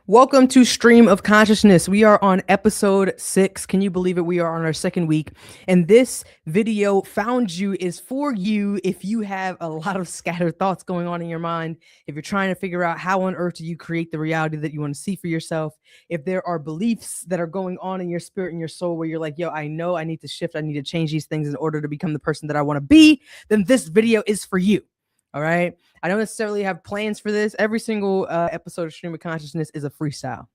Welcome to Stream of Consciousness. We are on episode 6. Can you believe it? We are on our second week. And this video found you is for you if you have a lot of scattered thoughts going on in your mind, if you're trying to figure out how on earth do you create the reality that you want to see for yourself, if there are beliefs that are going on in your spirit and your soul where you're like, yo, I know I need to shift, I need to change these things in order to become the person that I want to be, then this video is for you. All right. I don't necessarily have plans for this. Every single episode of Stream of Consciousness is a freestyle.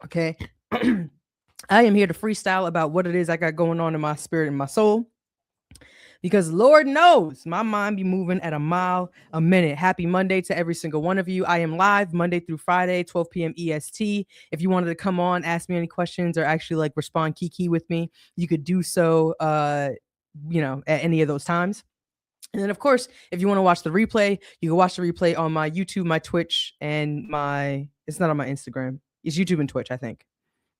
Okay. I am here to freestyle about what it is I got going on in my spirit and my soul. Because Lord knows my mind be moving at a mile a minute. Happy Monday to every single one of you. I am live Monday through Friday, 12 p.m. EST. If you wanted to come on, ask me any questions, or actually like respond kiki with me, you could do so, at any of those times. And then, of course, if you want to watch the replay, you can watch the replay on my YouTube, my Twitch, and it's not on my Instagram. It's YouTube and Twitch, I think.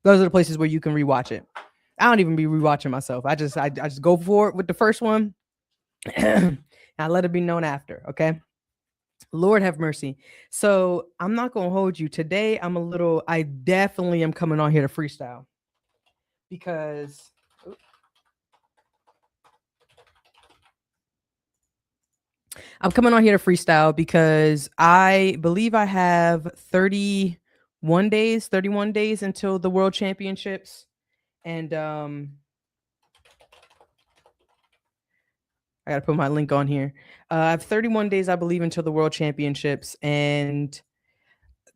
Those are the places where you can rewatch it. I don't even be rewatching myself. I just go for it with the first one. And I let it be known after, okay? Lord have mercy. So I'm not going to hold you. Today, I definitely am coming on here to freestyle. Because... I'm coming on here to freestyle because I believe I have 31 days until the World Championships. And I got to put my link on here. I have 31 days, I believe, until the World Championships. And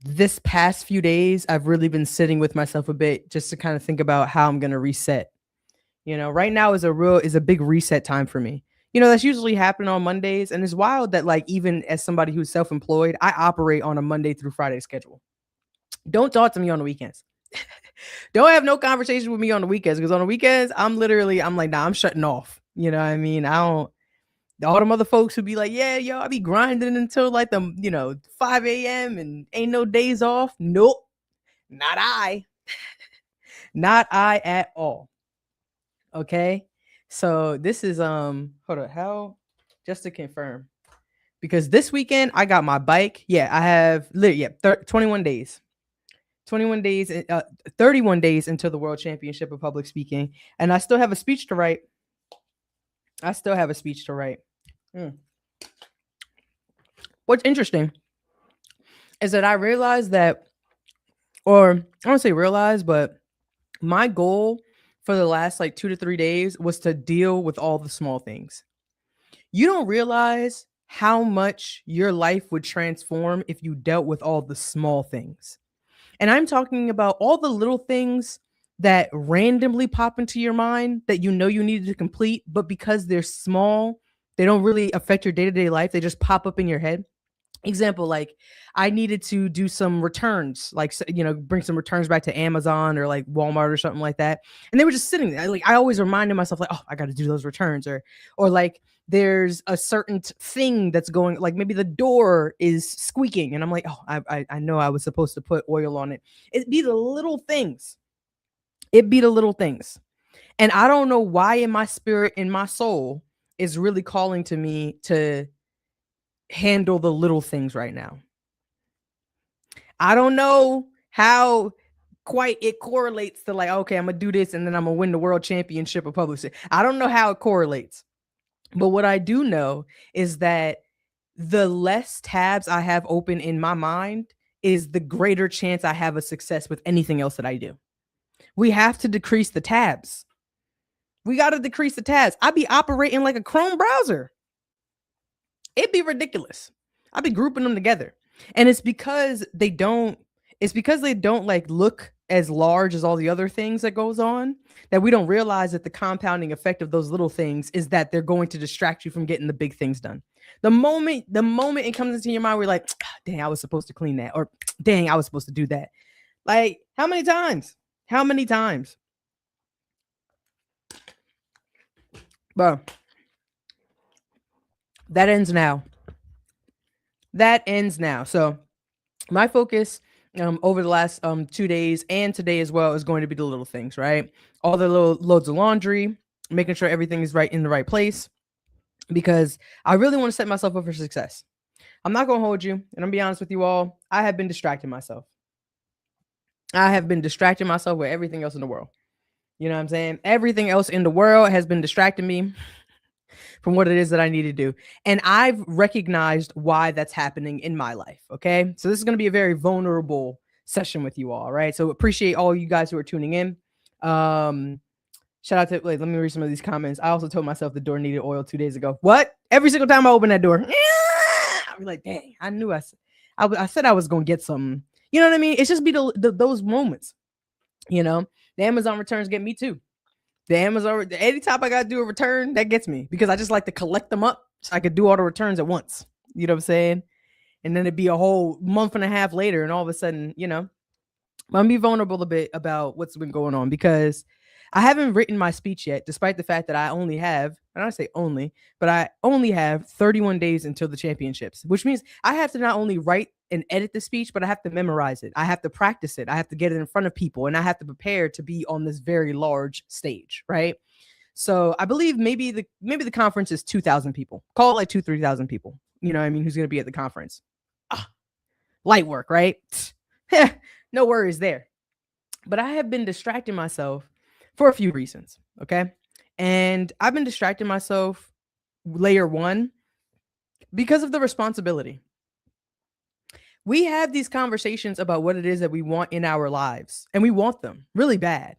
this past few days, I've really been sitting with myself a bit just to kind of think about how I'm going to reset. You know, right now is a big reset time for me. You know, that's usually happening on Mondays. And it's wild that, like, even as somebody who's self-employed, I operate on a Monday through Friday schedule. Don't talk to me on the weekends. Don't have no conversation with me on the weekends, because on the weekends, I'm like, nah, I'm shutting off. You know what I mean? All them other folks who be like, yeah, yo, I be grinding until like 5 a.m. and ain't no days off. Nope. Not I. Not I at all. Okay. So this is hold on, just to confirm, because this weekend I got my bike. Yeah, I have 21 days. 31 days until the World Championship of Public Speaking, and I still have a speech to write. What's interesting is that I realized that, or I don't say realize, but my goal for the last 2 to 3 days was to deal with all the small things. You don't realize how much your life would transform if you dealt with all the small things. And I'm talking about all the little things that randomly pop into your mind that you know you needed to complete, but because they're small, they don't really affect your day-to-day life. They just pop up in your head. Example, like I needed to do some returns, bring some returns back to Amazon or like Walmart or something like that. And they were just sitting there. Like I always reminded myself, like, oh, I got to do those returns, or like there's a certain thing that's going, like maybe the door is squeaking and I'm like, oh, I know I was supposed to put oil on it. It'd be the little things. And I don't know why in my spirit, in my soul is really calling to me to handle the little things right now. I don't know how quite it correlates to like, okay, I'm gonna do this and then I'm gonna win the World Championship of Public Speaking. I don't know how it correlates, but what I do know is that the less tabs I have open in my mind is the greater chance I have of success with anything else that I do. We have to decrease the tabs. We got to decrease the tabs. I be operating like a Chrome browser. It'd be ridiculous. I'd be grouping them together. And it's because they don't like look as large as all the other things that goes on, that we don't realize that the compounding effect of those little things is that they're going to distract you from getting the big things done. The moment it comes into your mind, we're like, dang, I was supposed to clean that, or dang, I was supposed to do that. Like, how many times? Bro, that ends now. So my focus over the last 2 days and today as well is going to be the little things, right? All the little loads of laundry, making sure everything is right in the right place, because I really want to set myself up for success. I'm not going to hold you, and I'm gonna be honest with you all. I have been distracting myself. I have been distracting myself with everything else in the world. You know what I'm saying? Everything else in the world has been distracting me from what it is that I need to do. And I've recognized why that's happening in my life. Okay. So this is going to be a very vulnerable session with you all. Right. So appreciate all you guys who are tuning in. Shout out to, wait, let me read some of these comments. I also told myself the door needed oil 2 days ago. What? Every single time I open that door, I'll be like, dang, I knew I said I was going to get some, you know what I mean? It's just be those moments, you know, the Amazon returns get me too. The Amazon, anytime I got to do a return, that gets me because I just like to collect them up so I could do all the returns at once. You know what I'm saying? And then it'd be a whole month and a half later, and all of a sudden, you know, I'm gonna be vulnerable a bit about what's been going on because I haven't written my speech yet, despite the fact that I only have, and I say only, but I only have 31 days until the championships, which means I have to not only write and edit the speech, but I have to memorize it. I have to practice it. I have to get it in front of people, and I have to prepare to be on this very large stage, right? So I believe maybe the conference is 2,000 people. Call it like 3,000 people. You know what I mean? Who's going to be at the conference? Light work, right? No worries there. But I have been distracting myself for a few reasons, okay? And I've been distracting myself, layer one, because of the responsibility. We have these conversations about what it is that we want in our lives, and we want them really bad.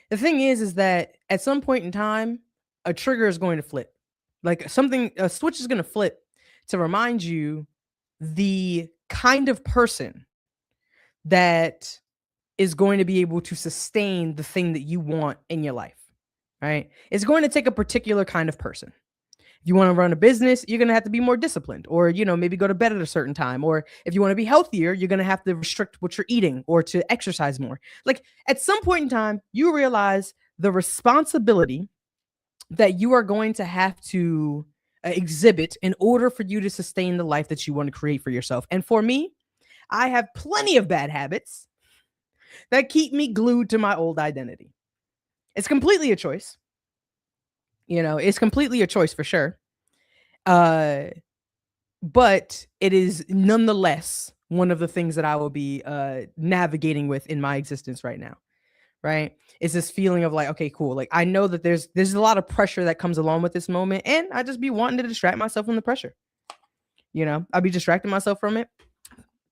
The thing is that at some point in time, a trigger is going to flip. Like a switch is going to flip to remind you the kind of person that is going to be able to sustain the thing that you want in your life, right? It's going to take a particular kind of person. If you want to run a business, you're going to have to be more disciplined, or, you know, maybe go to bed at a certain time. Or if you want to be healthier, you're going to have to restrict what you're eating or to exercise more. Like at some point in time, you realize the responsibility that you are going to have to exhibit in order for you to sustain the life that you want to create for yourself. And for me, I have plenty of bad habits that keep me glued to my old identity. It's completely a choice. You know, it's completely a choice for sure. But it is nonetheless one of the things that I will be navigating with in my existence right now. Right? It's this feeling of like, okay, cool. Like I know that there's a lot of pressure that comes along with this moment, and I just be wanting to distract myself from the pressure. You know, I'll be distracting myself from it,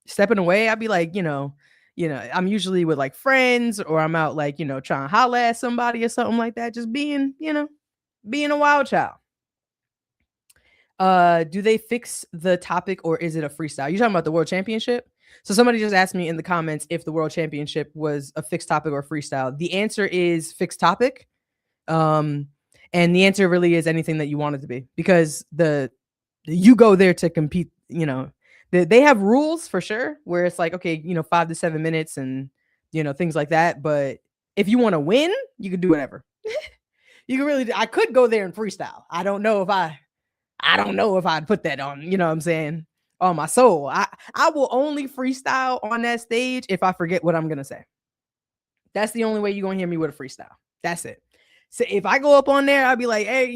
stepping away. I'd be like, I'm usually with like friends, or I'm out like, trying to holler at somebody or something like that. Just being a wild child. Do they fix the topic, or is it a freestyle? You talking about the World Championship? So somebody just asked me in the comments if the World Championship was a fixed topic or freestyle. The answer is fixed topic. And the answer really is anything that you want it to be, because you go there to compete. They have rules for sure, where it's like, okay, 5 to 7 minutes and things like that. But if you want to win, you can do whatever. You can really. I could go there and freestyle. I don't know if I'd put that on. You know what I'm saying? On my soul. I will only freestyle on that stage if I forget what I'm gonna say. That's the only way you're gonna hear me with a freestyle. That's it. So if I go up on there, I'll be like, hey,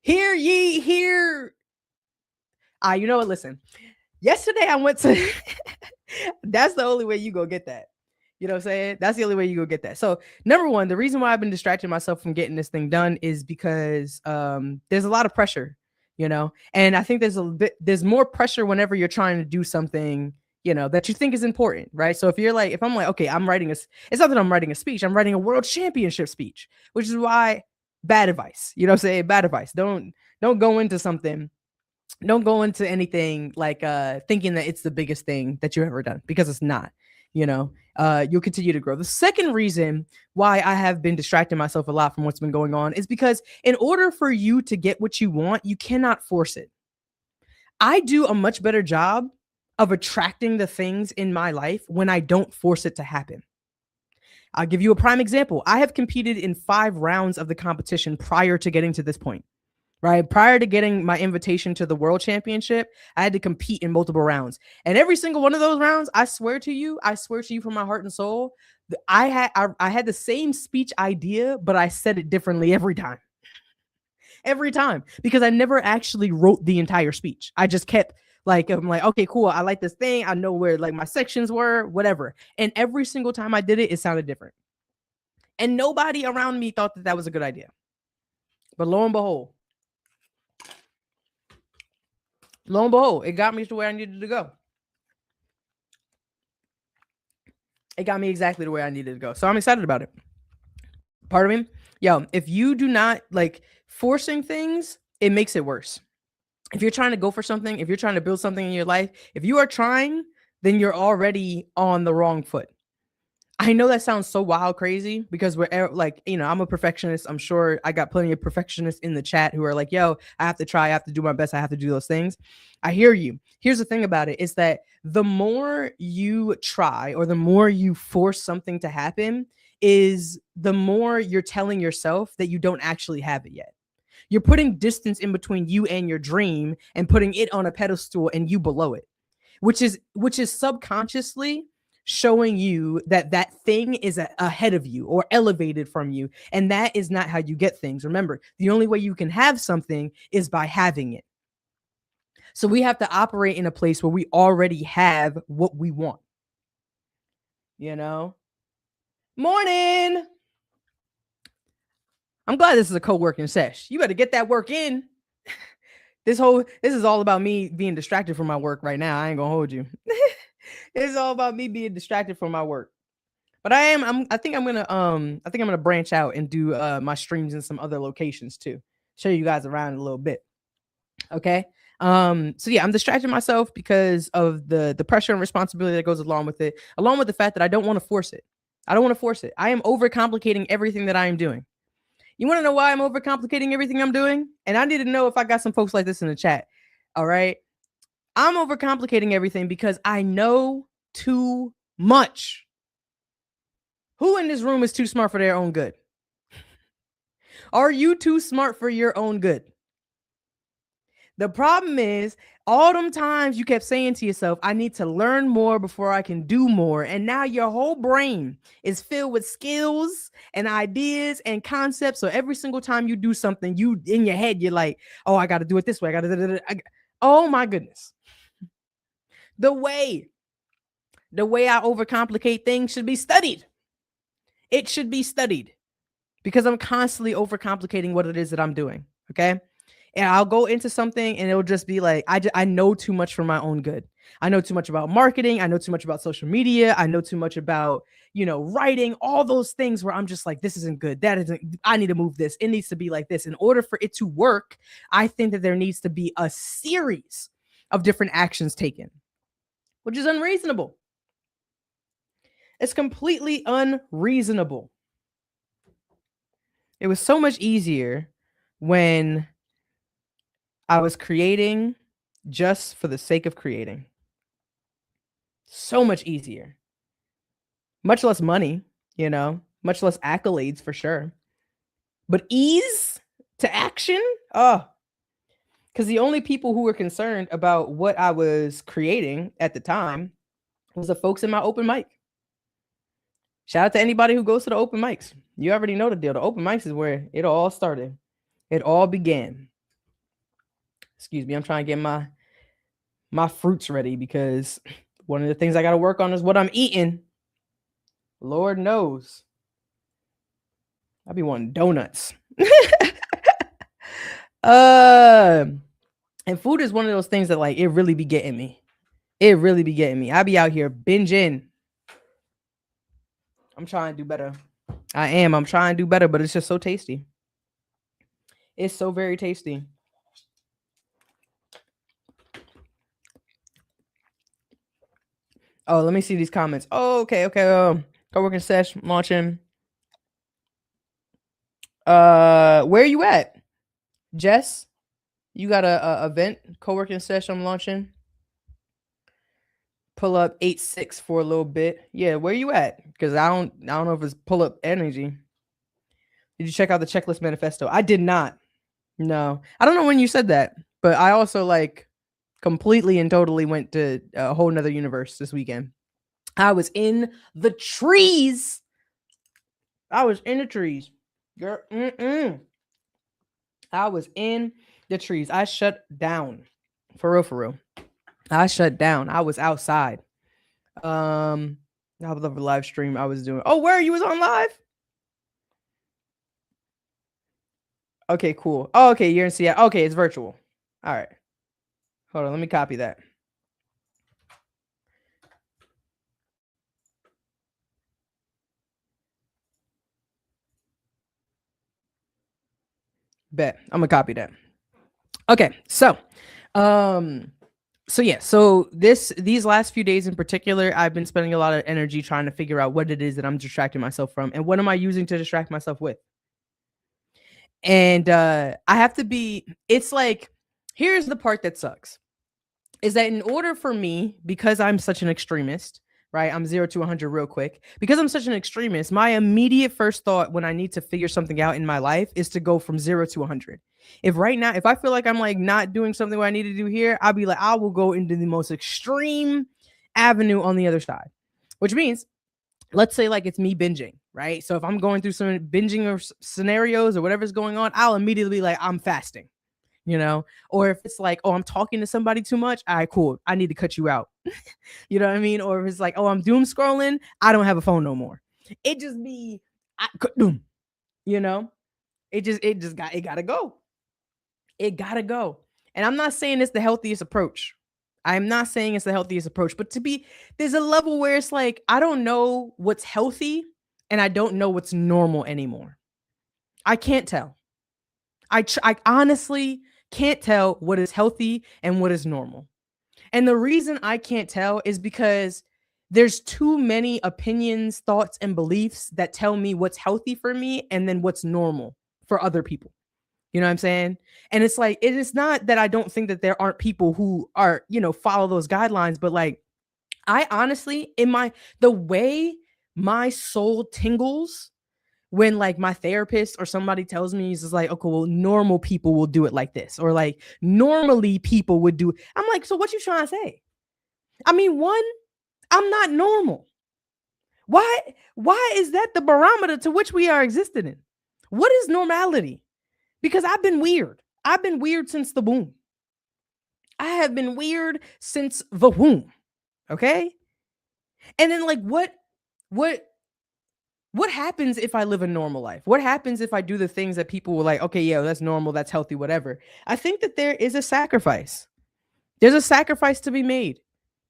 hear ye, hear. You know what? Listen, yesterday I went to. That's the only way you go get that. You know what I'm saying? That's the only way you go get that. So number one, the reason why I've been distracting myself from getting this thing done is because there's a lot of pressure, and I think there's more pressure whenever you're trying to do something, that you think is important, right? So if I'm like, okay, it's not that I'm writing a speech, I'm writing a world championship speech, which is why bad advice, you know what I'm saying? Bad advice. Don't go into something. Don't go into anything like thinking that it's the biggest thing that you've ever done, because it's not. You'll continue to grow. The second reason why I have been distracting myself a lot from what's been going on is because in order for you to get what you want, you cannot force it. I do a much better job of attracting the things in my life when I don't force it to happen. I'll give you a prime example. I have competed in 5 rounds of the competition prior to getting to this point. Right. Prior to getting my invitation to the World Championship, I had to compete in multiple rounds. And every single one of those rounds, I swear to you from my heart and soul, I had the same speech idea, but I said it differently every time. Every time. Because I never actually wrote the entire speech. I just kept Like, I'm like, okay, cool. I like this thing. I know where like my sections were, whatever. And every single time I did it, it sounded different. And nobody around me thought that that was a good idea. But lo and behold, it got me to where I needed to go. It got me exactly to where I needed to go. So I'm excited about it. Part of me, yo, if you do not like forcing things, it makes it worse. If you're trying to go for something, if you're trying to build something in your life, if you are trying, then you're already on the wrong foot. I know that sounds so wild crazy because we're like, I'm a perfectionist. I'm sure I got plenty of perfectionists in the chat who are like, yo, I have to try, I have to do my best, I have to do those things. I hear you. Here's the thing about it is that the more you try or the more you force something to happen is the more you're telling yourself that you don't actually have it yet. You're putting distance in between you and your dream and putting it on a pedestal and you below it, which is subconsciously showing you that that thing is ahead of you or elevated from you. And that is not how you get things. Remember, the only way you can have something is by having it. So we have to operate in a place where we already have what we want. Morning. I'm glad this is a co-working sesh. You better get that work in. This is all about me being distracted from my work right now. I ain't gonna hold you. It's all about me being distracted from my work. But I think I'm gonna branch out and do my streams in some other locations too. Show you guys around a little bit. Okay. So yeah, I'm distracting myself because of the pressure and responsibility that goes along with it, along with the fact that I don't want to force it. I don't want to force it. I am overcomplicating everything that I am doing. You want to know why I'm overcomplicating everything I'm doing? And I need to know if I got some folks like this in the chat. All right. I'm overcomplicating everything because I know too much. Who in this room is too smart for their own good? Are you too smart for your own good? The problem is all them times you kept saying to yourself, I need to learn more before I can do more. And now your whole brain is filled with skills and ideas and concepts. So every single time you do something, you in your head, you're like, oh, I got to do it this way. Oh my goodness. The way I overcomplicate things should be studied. It should be studied because I'm constantly overcomplicating what it is that I'm doing. Okay. And I'll go into something and it'll just be like, I know too much for my own good. I know too much about marketing. I know too much about social media. I know too much about, writing, all those things where I'm just like, this isn't good. That isn't, I need to move this. It needs to be like this. In order for it to work, I think that there needs to be a series of different actions taken, which is unreasonable. It's completely unreasonable. It was so much easier when I was creating just for the sake of creating. So much easier. Much less money, much less accolades for sure. But ease to action? Oh, because the only people who were concerned about what I was creating at the time was the folks in my open mic. Shout out to anybody who goes to the open mics. You already know the deal. The open mics is where it all started. It all began. Excuse me, I'm trying to get my fruits ready because one of the things I got to work on is what I'm eating. Lord knows. I be wanting donuts. And food is one of those things that like it really be getting me. It really be getting me. I be out here binging. I'm trying to do better. I'm trying to do better, but it's just so tasty. It's so very tasty. Oh, let me see these comments. Oh, okay. Co-working sesh launching. Where are you at? Jess? You got a event co-working session I'm launching. Pull up 8-6 for a little bit. Yeah, where you at? Because I don't know if it's pull up energy. Did you check out the checklist manifesto? I did not. No. I don't know when you said that, but I also like completely and totally went to a whole nother universe this weekend. I was in the trees. Girl, I was in the trees. I shut down. For real. I shut down. I was outside. I love the live stream I was doing. Oh, where you was on live? Okay, cool. Oh, okay, you're in Seattle. Okay, it's virtual. All right. Hold on, let me copy that. Bet. I'm gonna copy that. Okay, so these last few days in particular, I've been spending a lot of energy trying to figure out what it is that I'm distracting myself from and what am I using to distract myself with. And I have to be, it's like, here's the part that sucks is that in order for me, because I'm such an extremist, right? I'm 0 to 100 real quick. Because I'm such an extremist, my immediate first thought when I need to figure something out in my life is to go from 0 to 100. If right now, if I feel like I'm like not doing something what I need to do here, I'll be like, I will go into the most extreme avenue on the other side, which means, let's say like it's me binging, right? So if I'm going through some binging or scenarios or whatever's going on, I'll immediately be like, I'm fasting, you know? Or if it's like, oh, I'm talking to somebody too much, all right, cool, I need to cut you out. You know what I mean? Or if it's like, oh, I'm doom scrolling, I don't have a phone no more. It just be, you know, it gotta go. It gotta go. And I'm not saying it's the healthiest approach. I'm not saying it's the healthiest approach, but there's a level where it's like, I don't know what's healthy and I don't know what's normal anymore. I can't tell. I honestly can't tell what is healthy and what is normal. And the reason I can't tell is because there's too many opinions, thoughts, and beliefs that tell me what's healthy for me and then what's normal for other people. You know what I'm saying? And it's like, it is not that I don't think that there aren't people who are, follow those guidelines, but like, I honestly, the way my soul tingles when like my therapist or somebody tells me, he's just like, okay, well, normal people will do it like this, or like normally people would do. I'm like, so what you trying to say? I mean, one, I'm not normal. Why is that the barometer to which we are existing in? What is normality? Because I've been weird. I've been weird since the womb. I have been weird since the womb. Okay? And then like what happens if I live a normal life? What happens if I do the things that people were like, okay, yeah, that's normal, that's healthy, whatever? I think that there is a sacrifice. There's a sacrifice to be made.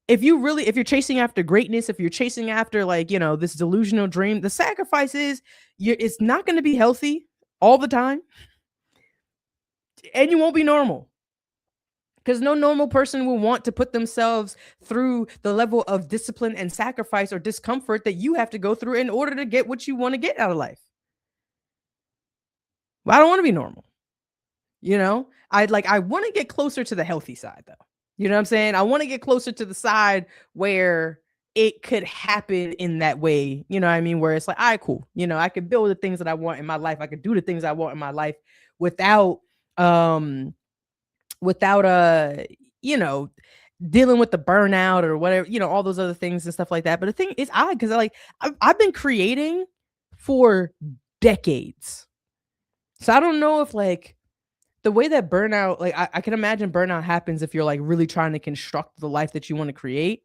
If you're chasing after greatness, if you're chasing after like, this delusional dream, the sacrifice is it's not going to be healthy all the time. And you won't be normal. Because no normal person will want to put themselves through the level of discipline and sacrifice or discomfort that you have to go through in order to get what you want to get out of life. Well, I don't want to be normal. I want to get closer to the healthy side though. You know what I'm saying? I want to get closer to the side where it could happen in that way. You know what I mean? Where it's like, all right, cool. I could build the things that I want in my life. I could do the things I want in my life without dealing with the burnout or whatever, all those other things and stuff like that. But the thing is odd because I've been creating for decades. So I don't know if like the way that burnout, like I can imagine burnout happens if you're like really trying to construct the life that you want to create.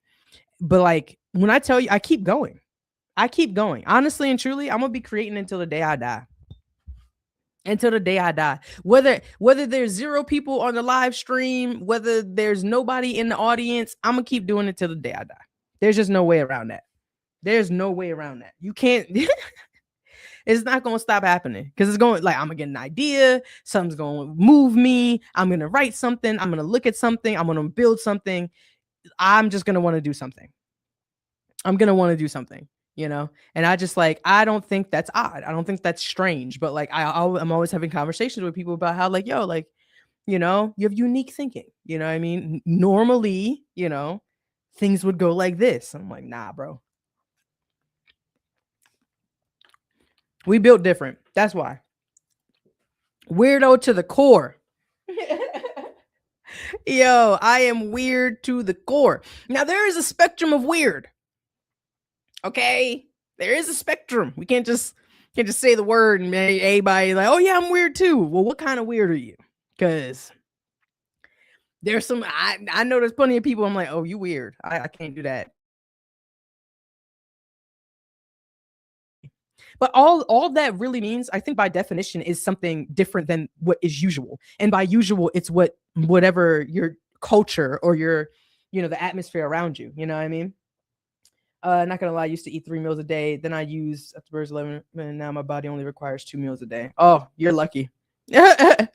But like when I tell you, I keep going. Honestly and truly, I'm gonna be creating until the day I die. Whether there's 0 people on the live stream, whether there's nobody in the audience, I'm gonna keep doing it till the day I die. There's just no way around that. You can't. It's not gonna stop happening because it's going, like, I'm gonna get an idea, something's gonna move me, I'm gonna write something, I'm gonna look at something, I'm gonna build something. I'm just gonna want to do something. And I just like, I don't think that's odd. I don't think that's strange, but like, I'm always having conversations with people about how like, yo, like, you have unique thinking, you know what I mean? Normally, things would go like this. I'm like, nah, bro. We built different. That's why. Weirdo to the core. Yo, I am weird to the core. Now, there is a spectrum of weird. Okay? There is a spectrum. We can't just say the word and everybody like, oh yeah, I'm weird too. Well, what kind of weird are you? Because There's some I know there's plenty of people I'm like, oh, you weird. I can't do that. But all that really means, I think by definition, is something different than what is usual. And by usual, it's whatever your culture or your, the atmosphere around you. You know what I mean? Not gonna lie, I used to eat 3 meals a day. Then I used after birds 11, and now my body only requires 2 meals a day. Oh, you're lucky. I've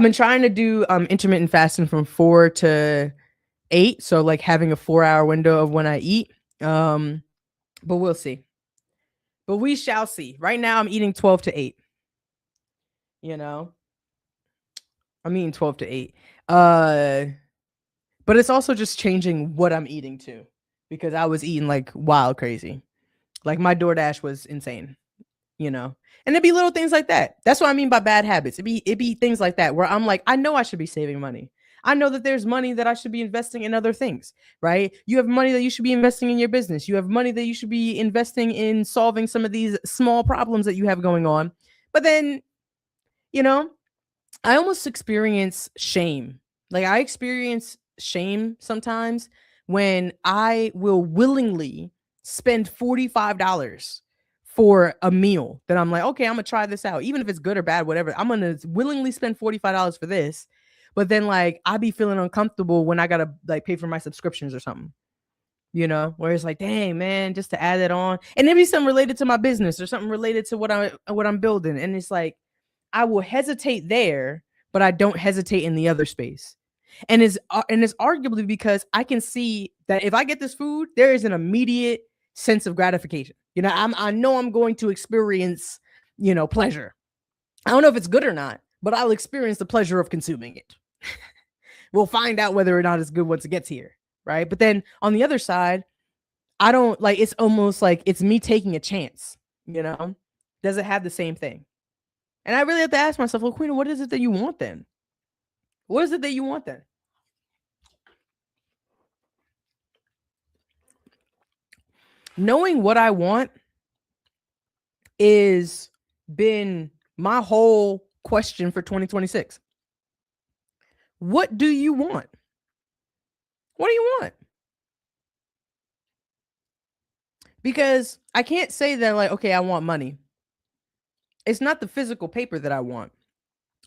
been trying to do intermittent fasting from 4 to 8, so like having a 4-hour window of when I eat. But we'll see. But we shall see. Right now, I'm eating 12 to 8. You know, I'm eating 12 to 8. But it's also just changing what I'm eating too, because I was eating like wild crazy. Like my DoorDash was insane, and it'd be little things like that. That's what I mean by bad habits. It'd be things like that where I'm like, I know I should be saving money. I know that there's money that I should be investing in other things, right? You have money that you should be investing in your business. You have money that you should be investing in solving some of these small problems that you have going on. But then, I almost experience shame. Like I experience shame sometimes when I will willingly spend $45 for a meal that I'm like, okay, I'm gonna try this out. Even if it's good or bad, whatever, I'm gonna willingly spend $45 for this. But then like I be feeling uncomfortable when I gotta like pay for my subscriptions or something. Where it's like, dang man, just to add it on. And maybe something related to my business or something related to what I'm building. And it's like I will hesitate there, but I don't hesitate in the other space. And it's arguably because I can see that if I get this food, there is an immediate sense of gratification. I know I'm going to experience, pleasure. I don't know if it's good or not, but I'll experience the pleasure of consuming it. We'll find out whether or not it's good once it gets here, right? But then on the other side, I don't like. It's almost like it's me taking a chance. Does it have the same thing? And I really have to ask myself, well, Queen, what is it that you want then? What is it that you want then? Knowing what I want is been my whole question for 2026. What do you want? What do you want? Because I can't say that like, okay, I want money. It's not the physical paper that I want.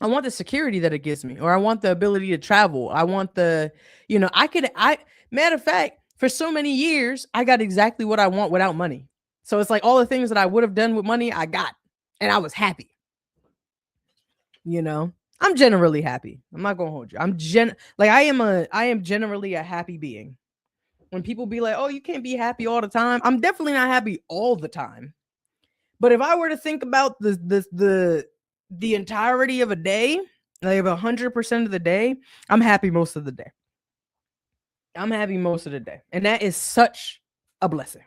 I want the security that it gives me, or I want the ability to travel. I want matter of fact, for so many years, I got exactly what I want without money. So it's like all the things that I would have done with money, I got, and I was happy. I'm generally happy. I'm not gonna hold you. I am generally a happy being. When people be like, oh, you can't be happy all the time, I'm definitely not happy all the time. But if I were to think about the entirety of a day, like 100% of the day, I'm happy most of the day. I'm happy most of the day. And that is such a blessing.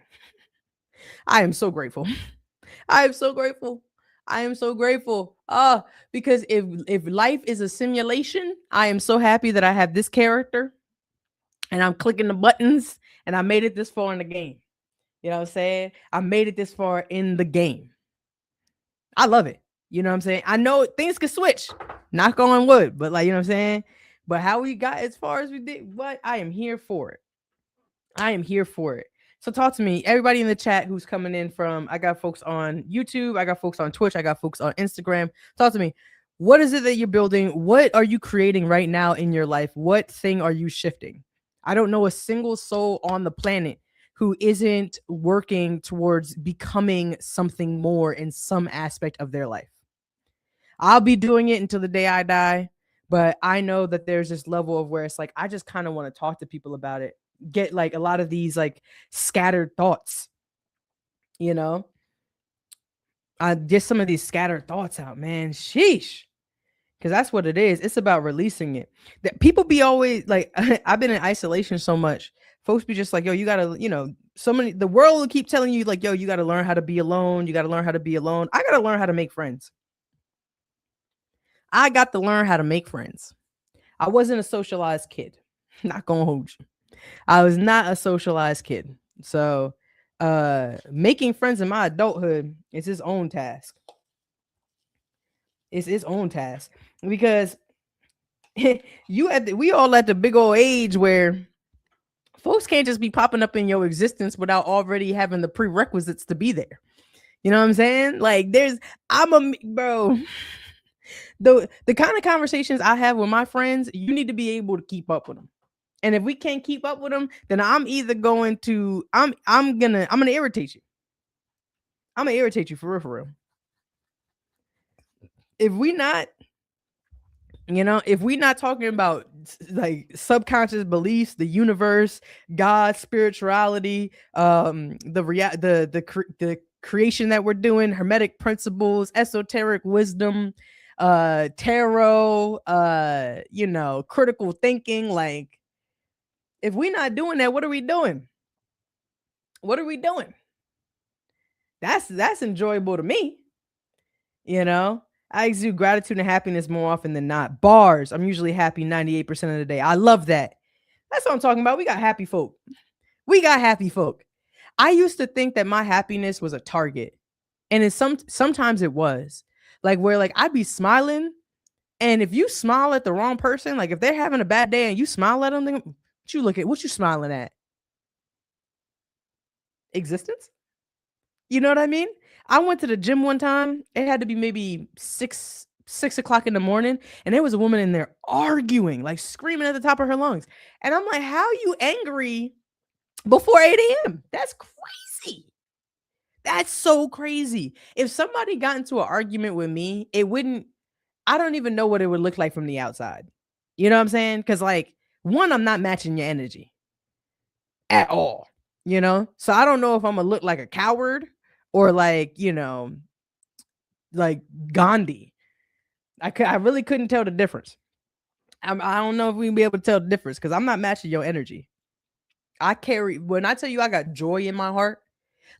I am so grateful. I am so grateful. I am so grateful. Because if life is a simulation, I am so happy that I have this character and I'm clicking the buttons and I made it this far in the game. You know what I'm saying? I made it this far in the game. I love it. You know what I'm saying? I know things can switch. Knock on wood, but like, you know what I'm saying? But how we got as far as we did, what I am here for it. I am here for it. So talk to me, everybody in the chat who's coming in from, I got folks on YouTube, I got folks on Twitch, I got folks on Instagram. Talk to me. What is it that you're building? What are you creating right now in your life? What thing are you shifting? I don't know a single soul on the planet who isn't working towards becoming something more in some aspect of their life. I'll be doing it until the day I die, but I know that there's this level of where it's like, I just kind of want to talk to people about it, get like a lot of these like scattered thoughts, I get some of these scattered thoughts out, man. Sheesh. Because that's what it is. It's about releasing it. That people be always like, I've been in isolation so much. Folks be just like, yo, you gotta, the world will keep telling you like, yo, you gotta learn how to be alone. You gotta learn how to be alone. I gotta learn how to make friends. I got to learn how to make friends. I wasn't a socialized kid. Not gonna hold you. I was not a socialized kid. So making friends in my adulthood is his own task. It's his own task because We all at the big old age where folks can't just be popping up in your existence without already having the prerequisites to be there. You know what I'm saying? Like bro. The kind of conversations I have with my friends, you need to be able to keep up with them. And if we can't keep up with them, then I'm either going to I'm gonna irritate you. I'm gonna irritate you for real, for real. If we not, if we not talking about like subconscious beliefs, the universe, God, spirituality, the creation that we're doing, hermetic principles, esoteric wisdom, tarot, critical thinking, like if we not doing that, what are we doing? What are we doing? That's enjoyable to me. I exude gratitude and happiness more often than not. Bars, I'm usually happy 98% of the day. I love that. That's what I'm talking about. We got happy folk. I used to think that my happiness was a target. And sometimes it was. Like where like I'd be smiling, and if you smile at the wrong person, like if they're having a bad day and you smile at them, then what you smiling at? Existence? You know what I mean? I went to the gym one time. It had to be maybe 6 o'clock in the morning, and there was a woman in there arguing, like screaming at the top of her lungs. And I'm like, how are you angry before 8 a.m.? That's crazy. That's so crazy. If somebody got into an argument with me, I don't even know what it would look like from the outside. You know what I'm saying? Because like, one, I'm not matching your energy at all. So I don't know if I'm gonna look like a coward or like like Gandhi. I really couldn't tell the difference. I don't know if we can be able to tell the difference because I'm not matching your energy. When I tell you I got joy in my heart,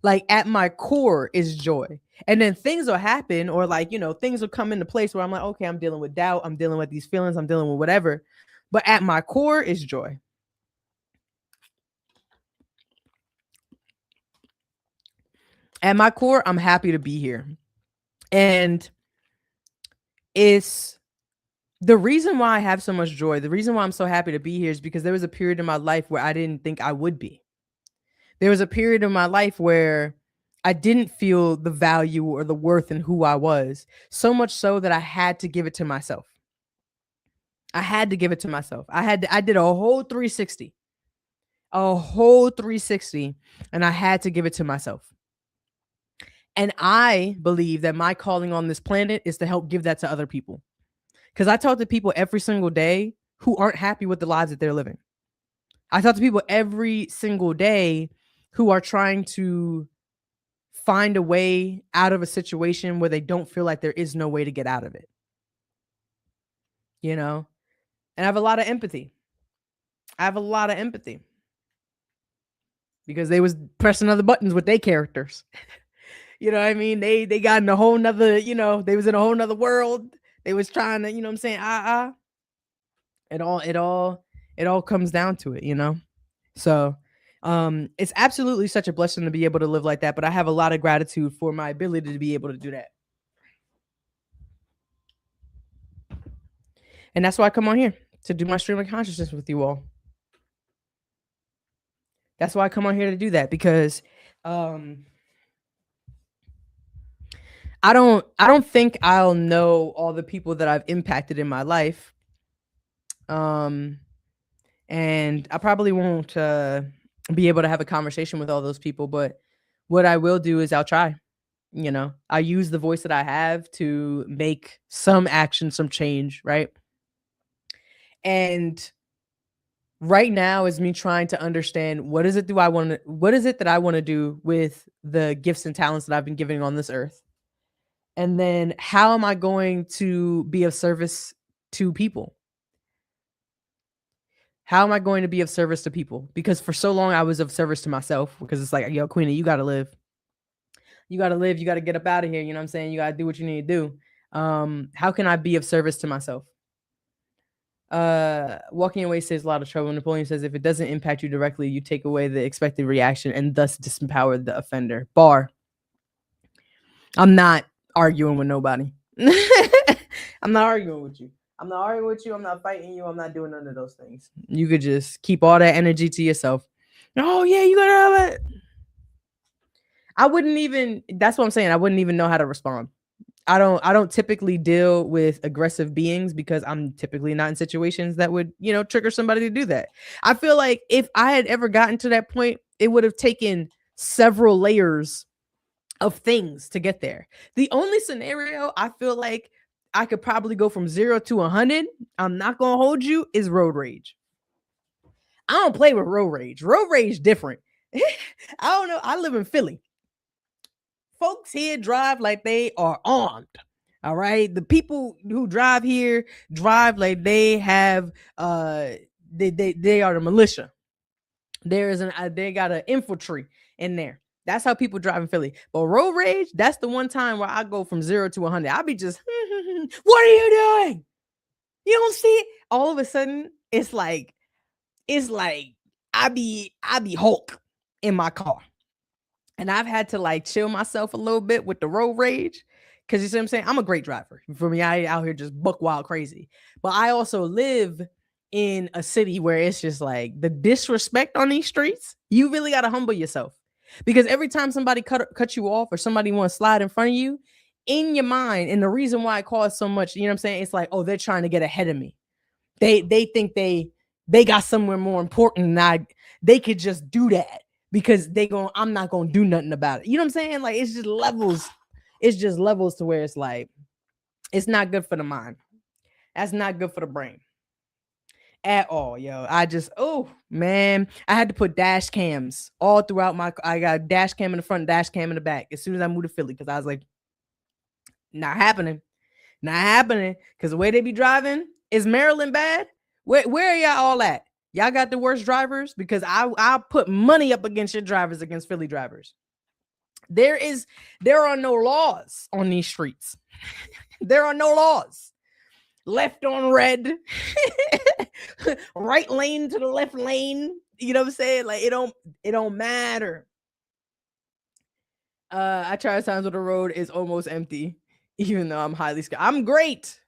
like at my core is joy. And then things will happen, or like things will come into place where I'm like, okay, I'm dealing with doubt, I'm dealing with these feelings, I'm dealing with whatever, but at my core is joy. At my core, I'm happy to be here. And it's the reason why I have so much joy. The reason why I'm so happy to be here is because there was a period in my life where I didn't think I would be. There was a period in my life where I didn't feel the value or the worth in who I was, so much so that I had to give it to myself. I did a whole 360, and I had to give it to myself. And I believe that my calling on this planet is to help give that to other people. Because I talk to people every single day who aren't happy with the lives that they're living. I talk to people every single day who are trying to find a way out of a situation where they don't feel like there is no way to get out of it. And I have a lot of empathy. Because they was pressing other buttons with their characters. You know what I mean? They got in a whole nother, they was in a whole nother world. They was trying to, what I'm saying? It all comes down to it, So it's absolutely such a blessing to be able to live like that. But I have a lot of gratitude for my ability to be able to do that. And that's why I come on here to do my stream of consciousness with you all. That's why I come on here to do that, because I don't think I'll know all the people that I've impacted in my life. And I probably won't be able to have a conversation with all those people, but what I will do is I'll try. I use the voice that I have to make some action, some change, right? And right now is me trying to understand what is it that I want to do with the gifts and talents that I've been giving on this earth. And then how am I going to be of service to people? How am I going to be of service to people? Because for so long I was of service to myself, because it's like, yo, Queenie, you got to live. You got to get up out of here. You know what I'm saying? You got to do what you need to do. How can I be of service to myself? Walking away saves a lot of trouble. Napoleon says, if it doesn't impact you directly, you take away the expected reaction and thus disempower the offender. Bar. I'm not arguing with nobody. I'm not arguing with you. I'm not arguing with you. I'm not fighting you. I'm not doing none of those things. You could just keep all that energy to yourself. Oh yeah, you gotta have it. I wouldn't even. That's what I'm saying. I wouldn't even know how to respond. I don't typically deal with aggressive beings because I'm typically not in situations that would, trigger somebody to do that. I feel like if I had ever gotten to that point, it would have taken several layers of things to get there. The only scenario I feel like I could probably go from 0 to 100, I'm not going to hold you, is road rage. I don't play with road rage. Road rage different. I don't know. I live in Philly. Folks here drive like they are armed. All right. The people who drive here drive like they have they are the militia. There is they got an infantry in there. That's how people drive in Philly. But road rage, that's the one time where I go from 0 to 100. I'll be just, what are you doing? You don't see it? All of a sudden, it's like I be Hulk in my car. And I've had to like chill myself a little bit with the road rage. Cause you see what I'm saying? I'm a great driver. For me, I out here just buck wild crazy. But I also live in a city where it's just like the disrespect on these streets. You really got to humble yourself. Because every time somebody cut you off or somebody wants to slide in front of you, in your mind, and the reason why it caused so much, you know what I'm saying? It's like, oh, they're trying to get ahead of me. They think they got somewhere more important than they could just do that. Because I'm not gonna do nothing about it. You know what I'm saying? Like it's just levels. It's just levels to where it's like it's not good for the mind. That's not good for the brain at all, yo. Oh man, I had to put dash cams all throughout I got dash cam in the front, dash cam in the back as soon as I moved to Philly because I was like, not happening. Because the way they be driving, is Maryland bad? Where are y'all all at? Y'all got the worst drivers? Because I'll put money up against your drivers against Philly drivers. There are no laws on these streets. There are no laws. Left on red, right lane to the left lane. You know what I'm saying? Like it don't matter. I try times where the road is almost empty, even though I'm highly skilled. I'm great.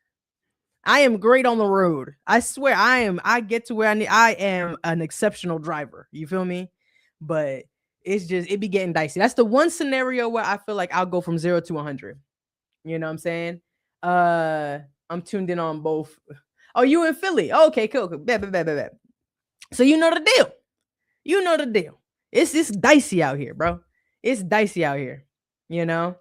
I am great on the road. I swear I get to where I am an exceptional driver. You feel me? But it's just, it be getting dicey. That's the one scenario where I feel like I'll go from 0 to 100. You know what I'm saying? I'm tuned in on both. Oh, you in Philly? Okay, cool. Bet. So you know the deal. It's dicey out here, bro. It's dicey out here, you know?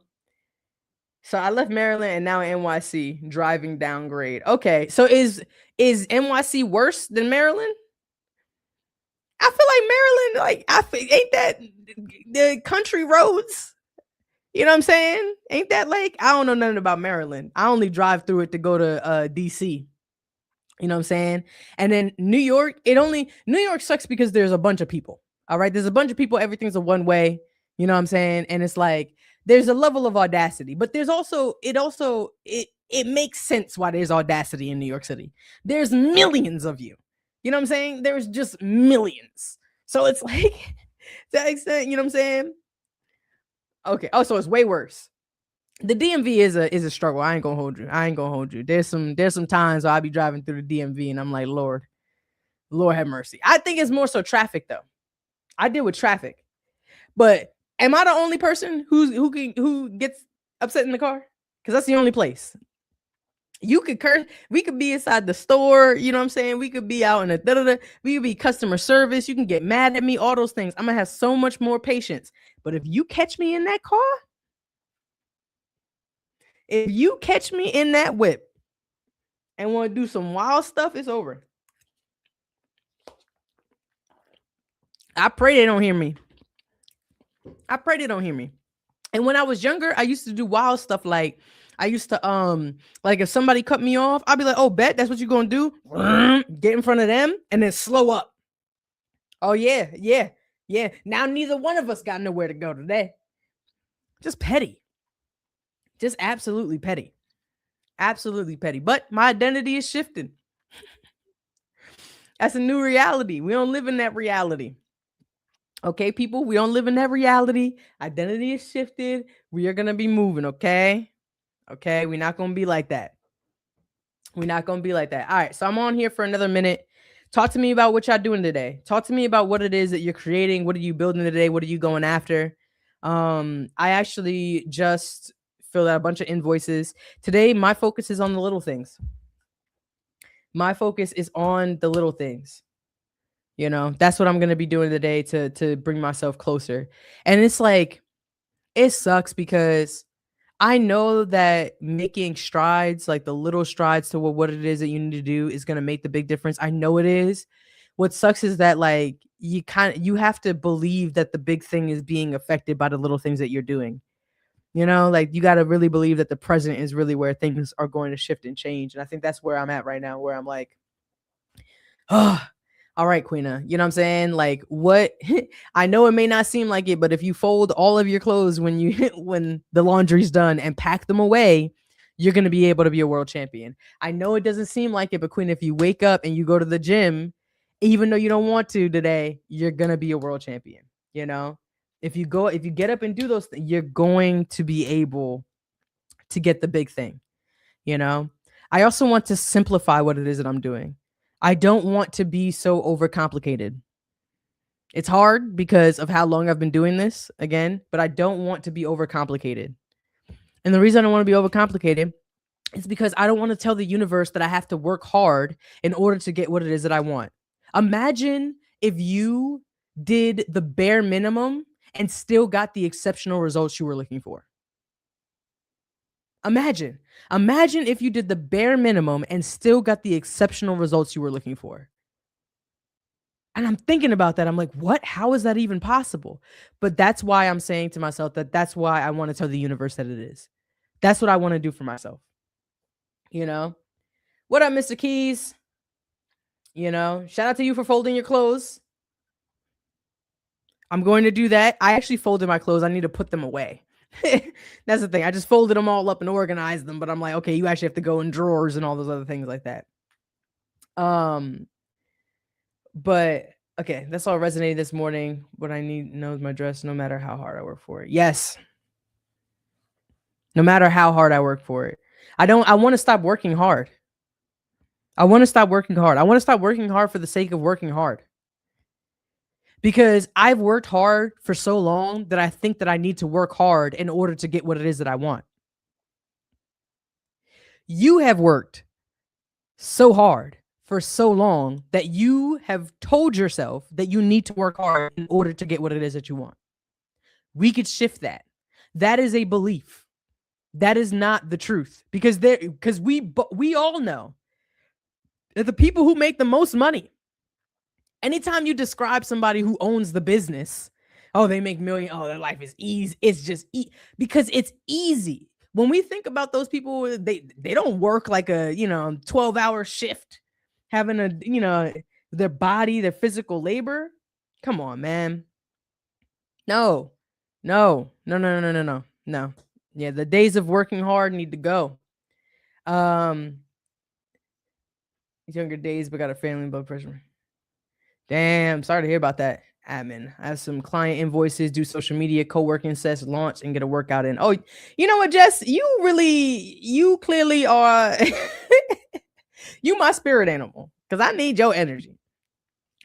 So I left Maryland and now NYC, driving downgrade. Okay, so is NYC worse than Maryland? I feel like Maryland, ain't that the country roads? You know what I'm saying? Ain't that like, I don't know nothing about Maryland. I only drive through it to go to DC. You know what I'm saying? And then New York sucks because there's a bunch of people. All right. There's a bunch of people. Everything's a one way. You know what I'm saying? And it's like, there's a level of audacity, but there's also, it makes sense why there's audacity in New York City. There's millions of you. You know what I'm saying? There's just millions. So it's like, to that extent, you know what I'm saying? Okay. Oh, so it's way worse. The DMV is a struggle. I ain't gonna hold you. There's some times where I'll be driving through the DMV and I'm like, Lord have mercy. I think it's more so traffic though. I deal with traffic, but am I the only person who gets upset in the car? Because that's the only place. You could curse. We could be inside the store. You know what I'm saying? We could be out in the we could be customer service. You can get mad at me. All those things. I'm gonna have so much more patience. But if you catch me in that car, if you catch me in that whip and want to do some wild stuff, it's over. I pray they don't hear me. And when I was younger, I used to do wild stuff. Like I used to like if somebody cut me off, I'd be like, oh, bet that's what you're gonna do. Get in front of them and then slow up. Oh yeah. Now neither one of us got nowhere to go today. Just petty. Just absolutely petty. But my identity is shifting. That's a new reality. We don't live in that reality. Okay, people, we don't live in that reality. Identity is shifted. We are going to be moving, okay? Okay, we're not going to be like that. We're not going to be like that. All right. So I'm on here for another minute. Talk to me about what y'all doing today. Talk to me about what it is that you're creating. What are you building today? What are you going after? I actually just filled out a bunch of invoices. Today, my focus is on the little things. My focus is on the little things. You know, that's what I'm going to be doing today to bring myself closer. And it's like, it sucks because I know that making strides, like the little strides to what it is that you need to do is going to make the big difference. I know it is. What sucks is that like you have to believe that the big thing is being affected by the little things that you're doing. You know, like you got to really believe that the present is really where things are going to shift and change. And I think that's where I'm at right now, where I'm like, oh, all right, Queena. You know what I'm saying? Like what I know it may not seem like it, but if you fold all of your clothes when you when the laundry's done and pack them away, you're gonna be able to be a world champion. I know it doesn't seem like it, but Queen, if you wake up and you go to the gym, even though you don't want to today, you're gonna be a world champion. You know, if you get up and do those things, you're going to be able to get the big thing. You know, I also want to simplify what it is that I'm doing. I don't want to be so overcomplicated. It's hard because of how long I've been doing this again, but I don't want to be overcomplicated. And the reason I don't want to be overcomplicated is because I don't want to tell the universe that I have to work hard in order to get what it is that I want. Imagine if you did the bare minimum and still got the exceptional results you were looking for. Imagine if you did the bare minimum and still got the exceptional results you were looking for. And I'm thinking about that. I'm like, what? How is that even possible? But that's why I'm saying to myself that that's why I want to tell the universe that it is. That's what I want to do for myself. You know? What up, Mr. Keys? You know, shout out to you for folding your clothes. I'm going to do that. I actually folded my clothes. I need to put them away. That's the thing. I just folded them all up and organized them, but I'm like, okay, you actually have to go in drawers and all those other things like that. But okay, that's all resonated this morning. What I need knows my dress, no matter how hard I work for it. Yes. No matter how hard I work for it. I want to stop working hard. I want to stop working hard. I want to stop working hard for the sake of working hard. Because I've worked hard for so long that I think that I need to work hard in order to get what it is that I want. You have worked so hard for so long that you have told yourself that you need to work hard in order to get what it is that you want. We could shift that. That is a belief. That is not the truth, because we all know that the people who make the most money, anytime you describe somebody who owns the business, oh, they make million, oh, their life is easy. It's just because it's easy. When we think about those people, they don't work like a 12-hour shift, having their body, their physical labor. Come on, man. No. Yeah, the days of working hard need to go. Younger days, but got a family blood pressure. Damn, sorry to hear about that. Admin. I have some client invoices, do social media, co-working sets, launch, and get a workout in. Oh, you know what, Jess? You clearly are you my spirit animal, because I need your energy.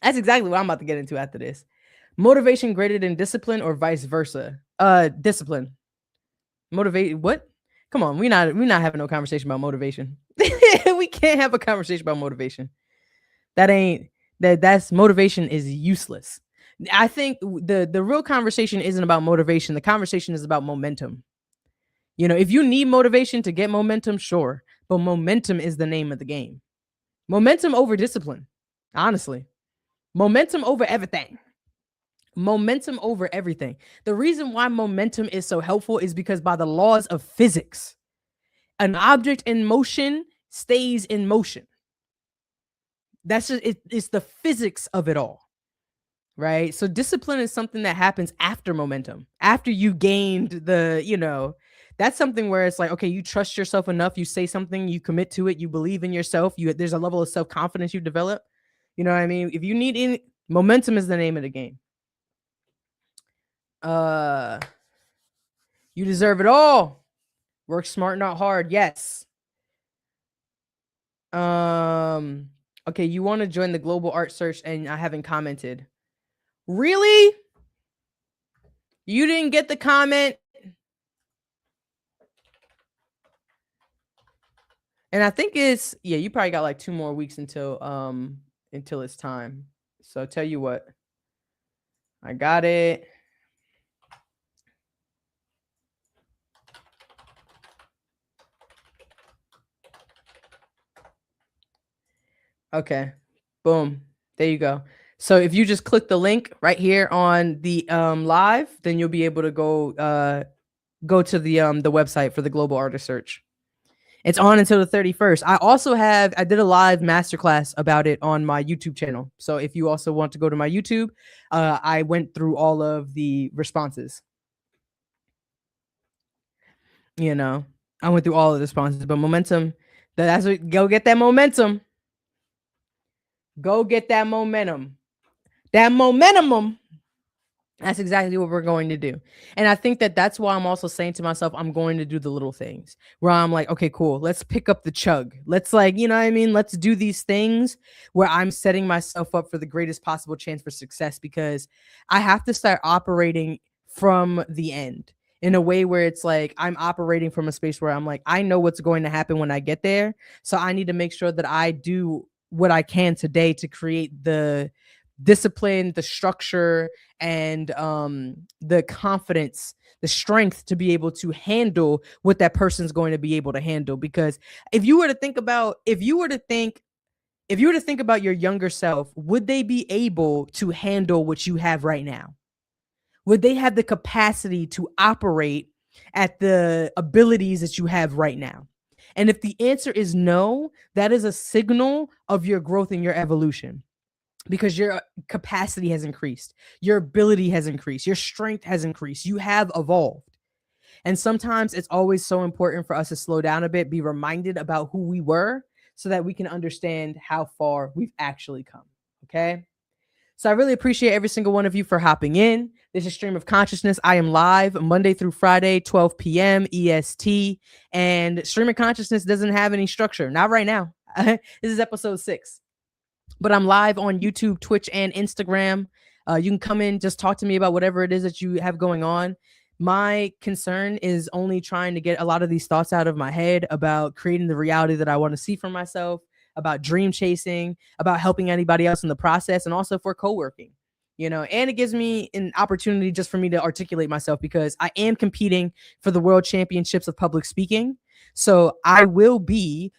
That's exactly what I'm about to get into after this. Motivation greater than discipline or vice versa? Discipline. Motivate what? Come on, we're not having no conversation about motivation. We can't have a conversation about motivation. That's motivation is useless. I think the real conversation isn't about motivation. The conversation is about momentum. You know, if you need motivation to get momentum, sure, but momentum is the name of the game. Momentum over discipline, honestly. Momentum over everything. Momentum over everything. The reason why momentum is so helpful is because by the laws of physics, an object in motion stays in motion. That's just it's the physics of it all, right? So discipline is something that happens after momentum, after you gained that's something where it's like, okay, you trust yourself enough, you say something, you commit to it, you believe in yourself, there's a level of self-confidence you develop. You know what I mean? If you need any, momentum is the name of the game. You deserve it all. Work smart, not hard. Yes. Okay, you want to join the global art search and I haven't commented. Really? You didn't get the comment? And I think it's, yeah, you probably got like 2 more weeks until it's time. So tell you what, I got it. Okay. Boom. There you go. So if you just click the link right here on the live, then you'll be able to go to the website for the global artist search. It's on until the 31st. I did a live masterclass about it on my YouTube channel. So if you also want to go to my YouTube, I went through all of the responses. You know, I went through all of the responses, but momentum, that's what, go get that momentum. Go get that momentum. That momentum. That's exactly what we're going to do. And I think that that's why I'm also saying to myself, I'm going to do the little things where I'm like, okay, cool. Let's pick up the chug. Let's, like, you know what I mean? Let's do these things where I'm setting myself up for the greatest possible chance for success, because I have to start operating from the end in a way where it's like I'm operating from a space where I'm like, I know what's going to happen when I get there. So I need to make sure that I do what I can today to create the discipline, the structure, and the confidence, the strength to be able to handle what that person's going to be able to handle. Because if you were to think about your younger self, would they be able to handle what you have right now? Would they have the capacity to operate at the abilities that you have right now? And if the answer is no, that is a signal of your growth and your evolution, because your capacity has increased, your ability has increased, your strength has increased, you have evolved. And sometimes it's always so important for us to slow down a bit, be reminded about who we were, so that we can understand how far we've actually come. Okay. So I really appreciate every single one of you for hopping in. This is Stream of Consciousness. I am live Monday through Friday, 12 p.m. EST. And Stream of Consciousness doesn't have any structure. Not right now. This is episode 6. But I'm live on YouTube, Twitch, and Instagram. You can come in, just talk to me about whatever it is that you have going on. My concern is only trying to get a lot of these thoughts out of my head about creating the reality that I want to see for myself, about dream chasing, about helping anybody else in the process, and also for co-working. And it gives me an opportunity just for me to articulate myself, because I am competing for the World Championships of Public Speaking. So I will be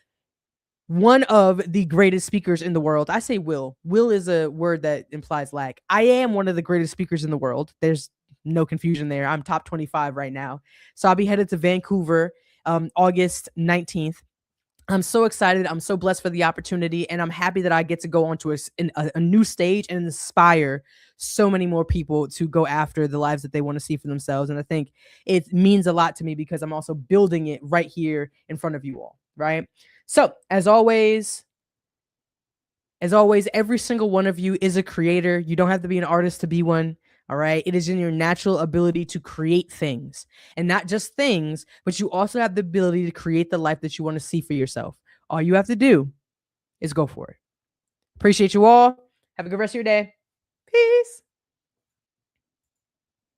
one of the greatest speakers in the world. I say will. Will is a word that implies lack. I am one of the greatest speakers in the world. There's no confusion there. I'm top 25 right now. So I'll be headed to Vancouver August 19th. I'm so excited. I'm so blessed for the opportunity. And I'm happy that I get to go onto a new stage and inspire so many more people to go after the lives that they want to see for themselves. And I think it means a lot to me, because I'm also building it right here in front of you all. Right. So as always, every single one of you is a creator. You don't have to be an artist to be one. All right. It is in your natural ability to create things, and not just things, but you also have the ability to create the life that you want to see for yourself. All you have to do is go for it. Appreciate you all. Have a good rest of your day. Peace.